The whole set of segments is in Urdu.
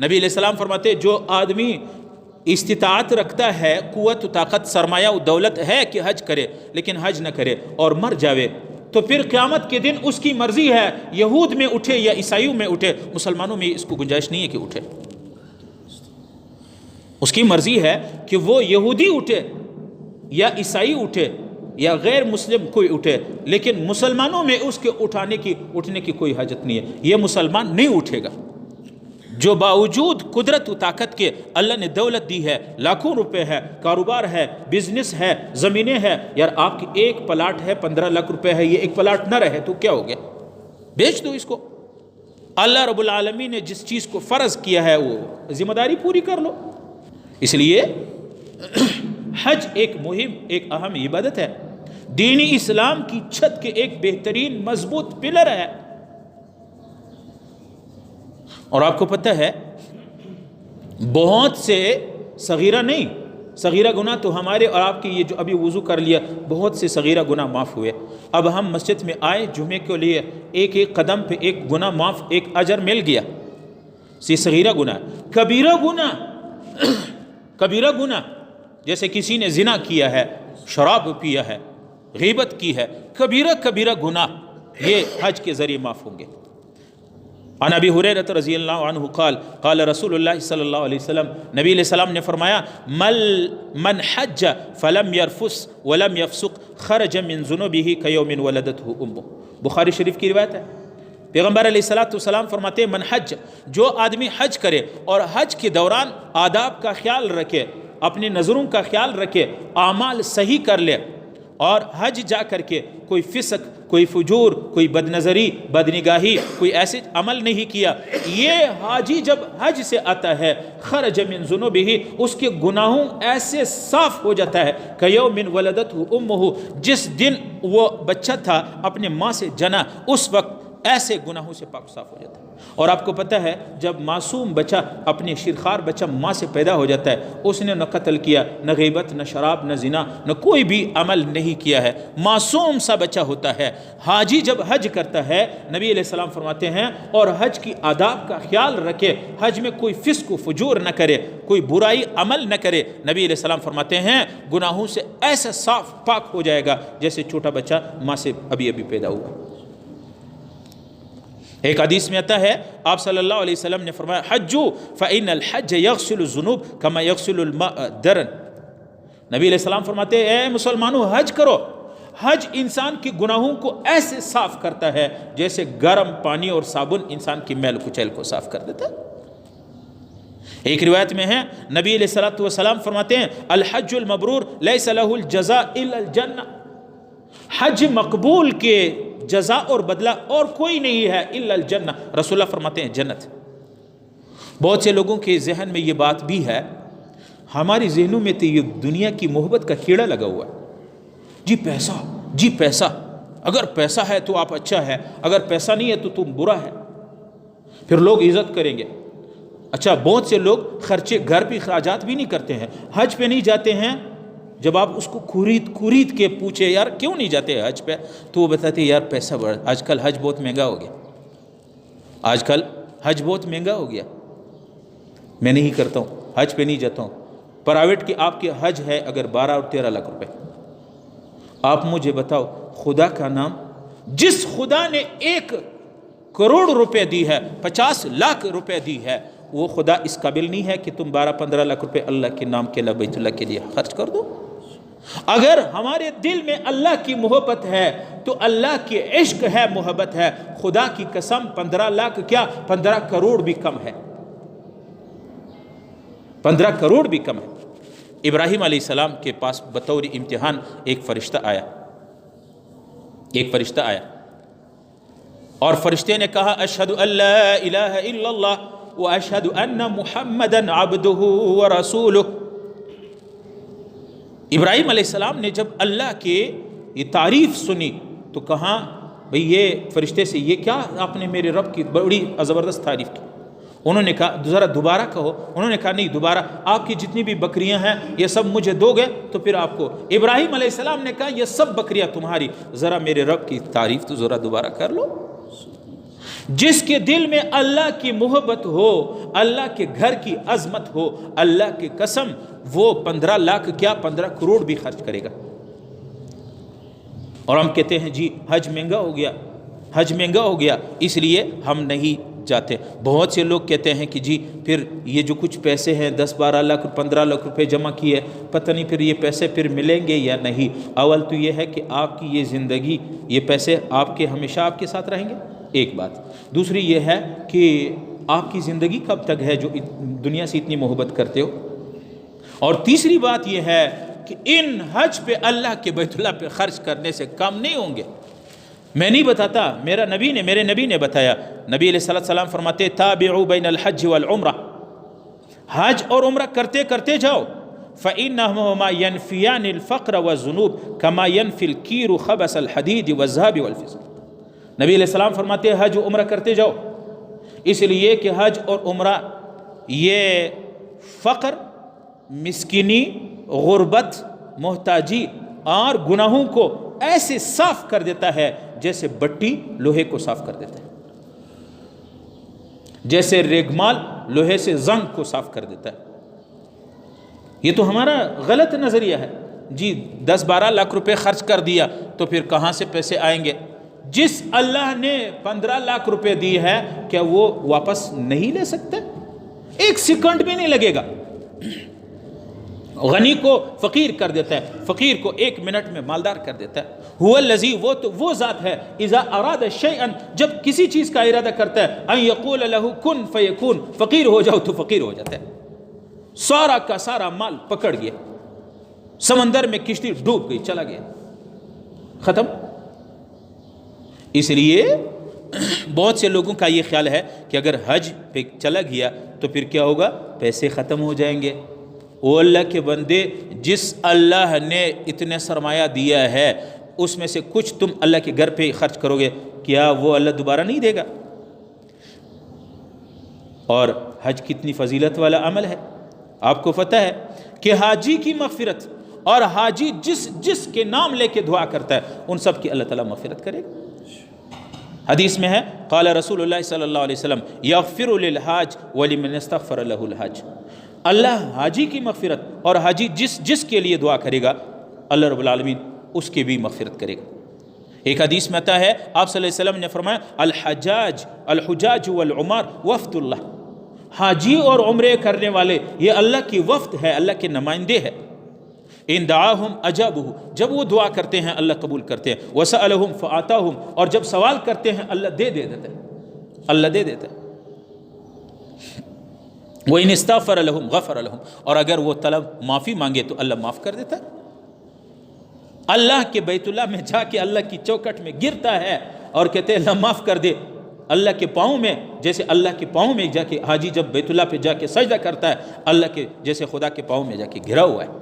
نبی علیہ السلام فرماتے جو آدمی استطاعت رکھتا ہے، قوت و طاقت سرمایہ و دولت ہے کہ حج کرے لیکن حج نہ کرے اور مر جاوے، تو پھر قیامت کے دن اس کی مرضی ہے یہود میں اٹھے یا عیسائیوں میں اٹھے، مسلمانوں میں اس کو گنجائش نہیں ہے کہ اٹھے۔ اس کی مرضی ہے کہ وہ یہودی اٹھے یا عیسائی اٹھے یا غیر مسلم کوئی اٹھے، لیکن مسلمانوں میں اس کے اٹھنے کی کوئی حاجت نہیں ہے۔ یہ مسلمان نہیں اٹھے گا جو باوجود قدرت و طاقت کے اللہ نے دولت دی ہے، لاکھوں روپے ہے، کاروبار ہے، بزنس ہے، زمینیں ہے۔ یار آپ کی ایک پلاٹ ہے 15 لاکھ روپے ہے، یہ ایک پلاٹ نہ رہے تو کیا ہو گیا؟ بیچ دو اس کو۔ اللہ رب العالمین نے جس چیز کو فرض کیا ہے وہ ذمہ داری پوری کر لو۔ اس لیے حج ایک مہم، ایک اہم عبادت ہے، دینی اسلام کی چھت کے ایک بہترین مضبوط پلر ہے۔ اور آپ کو پتہ ہے بہت سے صغیرہ نہیں، صغیرہ گناہ تو ہمارے اور آپ کی یہ جو ابھی وضو کر لیا، بہت سے صغیرہ گناہ معاف ہوئے۔ اب ہم مسجد میں آئے جمعے کے لیے، ایک ایک قدم پہ ایک گناہ معاف، ایک اجر مل گیا۔ یہ صغیرہ گناہ۔ کبیرہ گناہ جیسے کسی نے زنا کیا ہے، شراب پیا ہے، غیبت کی ہے، کبیرہ گناہ یہ حج کے ذریعے معاف ہوں گے۔ عن ابی ہریرہ رضی اللہ عنہ قال قال رسول اللہ صلی اللہ علیہ وسلم، نبی علیہ السلام نے فرمایا من حج فلم يرفث ولم يفسق خرج من ذنوبه كيوم ولدته امه۔ بخاری شریف کی روایت ہے۔ پیغمبر علیہ السلام فرماتے ہیں من حج، جو آدمی حج کرے اور حج کے دوران آداب کا خیال رکھے، اپنی نظروں کا خیال رکھے، اعمال صحیح کر لے، اور حج جا کر کے کوئی فسق، کوئی فجور، کوئی بد نظری، بد نگاہی، کوئی ایسے عمل نہیں کیا، یہ حاجی جب حج سے آتا ہے خرج من ذنوبہ، اس کے گناہوں ایسے صاف ہو جاتا ہے کیوم ولدتہ امہ، جس دن وہ بچہ تھا اپنے ماں سے جنا، اس وقت ایسے گناہوں سے پاک صاف ہو جاتا ہے۔ اور آپ کو پتہ ہے جب معصوم بچہ، اپنے شیرخوار بچہ ماں سے پیدا ہو جاتا ہے، اس نے نہ قتل کیا، نہ غیبت، نہ شراب، نہ زنا، نہ کوئی بھی عمل نہیں کیا ہے، معصوم سا بچہ ہوتا ہے۔ حاجی جب حج کرتا ہے، نبی علیہ السلام فرماتے ہیں، اور حج کی آداب کا خیال رکھے، حج میں کوئی فسق و فجور نہ کرے، کوئی برائی عمل نہ کرے، نبی علیہ السلام فرماتے ہیں گناہوں سے ایسا صاف پاک ہو جائے گا جیسے چھوٹا بچہ ماں سے ابھی پیدا ہوا۔ ایک حدیث میں آتا ہے آپ صلی اللہ علیہ وسلم نے فرمایا حجو فإن الحج يغسل الذنوب كما يغسل الماء الدرن۔ نبی علیہ السلام فرماتے ہیں اے مسلمانوں حج کرو، حج انسان کے گناہوں کو ایسے صاف کرتا ہے جیسے گرم پانی اور صابن انسان کی میل کچیل کو صاف کر دیتا ہے۔ ایک روایت میں ہے نبی علیہ السلام فرماتے ہیں الحج المبرور لیس له الجزاء الا الجنہ، حج مقبول کے جزا اور بدلہ اور کوئی نہیں ہے الا الجنہ، رسول اللہ فرماتے ہیں جنت۔ بہت سے لوگوں کے ذہن میں یہ بات بھی ہے، ہماری ذہنوں میں تو یہ دنیا کی محبت کا کیڑا لگا ہوا ہے، جی پیسہ، اگر پیسہ ہے تو آپ اچھا ہے، اگر پیسہ نہیں ہے تو تم برا ہے، پھر لوگ عزت کریں گے۔ اچھا بہت سے لوگ خرچے گھر پہ اخراجات بھی نہیں کرتے ہیں، حج پہ نہیں جاتے ہیں، جب آپ اس کو کورید کے پوچھے یار کیوں نہیں جاتے حج پہ، تو وہ بتاتے یار پیسہ بڑھ، آج کل حج بہت مہنگا ہو گیا، آج کل حج بہت مہنگا ہو گیا، میں نہیں کرتا ہوں، حج پہ نہیں جاتا ہوں۔ پرائیویٹ کی آپ کے حج ہے اگر 12 اور 13 لاکھ روپے، آپ مجھے بتاؤ خدا کا نام، جس خدا نے 1 کروڑ روپے دی ہے، 50 لاکھ روپے دی ہے، وہ خدا اس قابل نہیں ہے کہ تم 12-15 لاکھ روپے اللہ کے نام کے بیت اللہ کے لیے خرچ کر دو؟ اگر ہمارے دل میں اللہ کی محبت ہے تو اللہ کی عشق ہے، محبت ہے، خدا کی قسم 15 لاکھ کیا 15 کروڑ بھی کم ہے، 15 کروڑ بھی کم ہے۔ ابراہیم علیہ السلام کے پاس بطور امتحان ایک فرشتہ آیا اور فرشتے نے کہا اشہد ان لا الہ الا اللہ واشہد ان محمدا عبدہ ورسولہ۔ ابراہیم علیہ السلام نے جب اللہ کے یہ تعریف سنی تو کہا بھئی یہ فرشتے سے یہ کیا آپ نے میرے رب کی بڑی زبردست تعریف کی۔ انہوں نے کہا ذرا دوبارہ کہو، انہوں نے کہا نہیں دوبارہ، آپ کی جتنی بھی بکریاں ہیں یہ سب مجھے دو گے تو پھر آپ کو۔ ابراہیم علیہ السلام نے کہا یہ سب بکریاں تمہاری، ذرا میرے رب کی تعریف تو ذرا دوبارہ کر لو۔ جس کے دل میں اللہ کی محبت ہو، اللہ کے گھر کی عظمت ہو، اللہ کی قسم وہ 15 لاکھ کیا 15 کروڑ بھی خرچ کرے گا۔ اور ہم کہتے ہیں جی حج مہنگا ہو گیا، حج مہنگا ہو گیا اس لیے ہم نہیں جاتے۔ بہت سے لوگ کہتے ہیں کہ جی پھر یہ جو کچھ پیسے ہیں 10-12 لاکھ 15 لاکھ روپے جمع کیے، پتہ نہیں پھر یہ پیسے پھر ملیں گے یا نہیں۔ اول تو یہ ہے کہ آپ کی یہ زندگی، یہ پیسے آپ کے ہمیشہ آپ کے ساتھ رہیں گے، ایک بات۔ دوسری یہ ہے کہ آپ کی زندگی کب تک ہے جو دنیا سے اتنی محبت کرتے ہو۔ اور تیسری بات یہ ہے کہ ان حج پہ اللہ کے بیت اللہ پہ خرچ کرنے سے کم نہیں ہوں گے۔ میں نہیں بتاتا، میرے نبی نے بتایا۔ نبی علیہ السلام فرماتے تابعوا بین الحج والعمرہ، حج اور عمرہ کرتے کرتے جاؤ، فإنہما ینفیان الفقر والذنوب کما ینفی الکیر خبث الحدید والذهب والفضة۔ نبی علیہ السلام فرماتے حج و عمرہ کرتے جاؤ، اس لیے کہ حج اور عمرہ یہ فقر، مسکینی، غربت، محتاجی اور گناہوں کو ایسے صاف کر دیتا ہے جیسے بٹی لوہے کو صاف کر دیتا ہے، جیسے ریگمال لوہے سے زنگ کو صاف کر دیتا ہے۔ یہ تو ہمارا غلط نظریہ ہے جی 10-12 لاکھ روپے خرچ کر دیا تو پھر کہاں سے پیسے آئیں گے؟ جس اللہ نے 15 لاکھ روپے دی ہے کیا وہ واپس نہیں لے سکتے؟ ایک سیکنڈ بھی نہیں لگے گا۔ غنی کو فقیر کر دیتا ہے، فقیر کو 1 منٹ میں مالدار کر دیتا ہے۔ هو الذی، وہ ذات ہے، اذا اراد شیئا، جب کسی چیز کا ارادہ کرتا ہے، ان یقول له کن فیکون، فقیر ہو جاؤ تو فقیر ہو جاتا ہے۔ سارا کا سارا مال پکڑ گیا، سمندر میں کشتی ڈوب گئی، چلا گیا، ختم۔ اس لیے بہت سے لوگوں کا یہ خیال ہے کہ اگر حج پہ چلا گیا تو پھر کیا ہوگا؟ پیسے ختم ہو جائیں گے۔ وہ اللہ کے بندے، جس اللہ نے اتنے سرمایہ دیا ہے اس میں سے کچھ تم اللہ کے گھر پہ خرچ کرو گے، کیا وہ اللہ دوبارہ نہیں دے گا؟ اور حج کتنی فضیلت والا عمل ہے، آپ کو پتہ ہے کہ حاجی کی مغفرت اور حاجی جس کے نام لے کے دعا کرتا ہے ان سب کی اللہ تعالیٰ مغفرت کرے گا۔ حدیث میں ہے قال رسول اللہ صلی اللہ علیہ وسلم یغفر للحاج ولمن استغفر له الحاج، اللہ حاجی کی مغفرت اور حاجی جس کے لیے دعا کرے گا اللہ رب العالمین اس کی بھی مغفرت کرے گا۔ ایک حدیث میں آتا ہے آپ صلی اللہ علیہ وسلم نے فرمایا الحجاج والعمار وفد اللہ، حاجی اور عمرے کرنے والے یہ اللہ کی وفد ہے، اللہ کے نمائندے ہیں۔ ان دعاہم اجابہ، جب وہ دعا کرتے ہیں اللہ قبول کرتے ہیں، وسألہم فآتاہم، اور جب سوال کرتے ہیں اللہ دے دیتا ہے، اللہ دے دیتا ہے۔ وَإِنِ اسْتَغْفَرَ لَهُمْ غَفَرَ لَهُمْ، اور اگر وہ طلب معافی مانگے تو اللہ معاف کر دیتا ہے۔ اللہ کے بیت اللہ میں جا کے اللہ کی چوکٹ میں گرتا ہے اور کہتے ہیں اللہ معاف کر دے، اللہ کے پاؤں میں، جیسے اللہ کے پاؤں میں جا کے حاجی جب بیت اللہ پہ جا کے سجدہ کرتا ہے اللہ کے جیسے خدا کے پاؤں میں جا کے گھرا ہوا ہے۔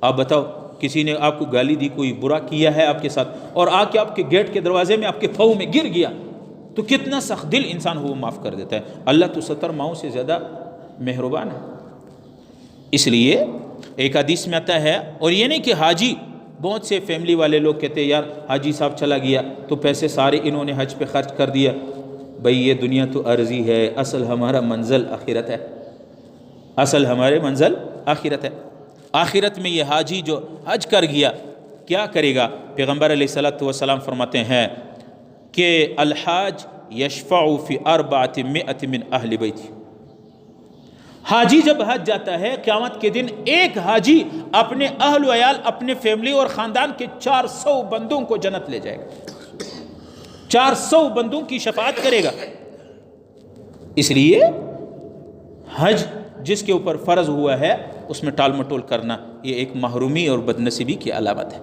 آپ بتاؤ کسی نے آپ کو گالی دی، کوئی برا کیا ہے آپ کے ساتھ اور آ کے آپ کے گیٹ کے دروازے میں آپ کے پاؤں میں گر گیا تو کتنا سخت دل انسان ہو وہ معاف کر دیتا ہے۔ اللہ تو 70 ماؤں سے زیادہ مہربان ہے۔ اس لیے ایک حدیث میں آتا ہے، اور یہ نہیں کہ حاجی، بہت سے فیملی والے لوگ کہتے ہیں یار حاجی صاحب چلا گیا تو پیسے سارے انہوں نے حج پہ خرچ کر دیا۔ بھئی یہ دنیا تو عرضی ہے، اصل ہمارا منزل آخرت ہے، اصل ہمارے منزل آخرت ہے۔ آخرت میں یہ حاجی جو حج کر گیا کیا کرے گا؟ پیغمبر علیہ السلام فرماتے ہیں کہ الحاج یشفع فی 400 من اہل بیتی، حاجی جب حج جاتا ہے قیامت کے دن ایک حاجی اپنے اہل و عیال، اپنے فیملی اور خاندان کے 400 بندوں کو جنت لے جائے گا، 400 بندوں کی شفاعت کرے گا۔ اس لیے حج جس کے اوپر فرض ہوا ہے اس میں ٹال مٹول کرنا یہ ایک محرومی اور بدنصیبی کی علامت ہے۔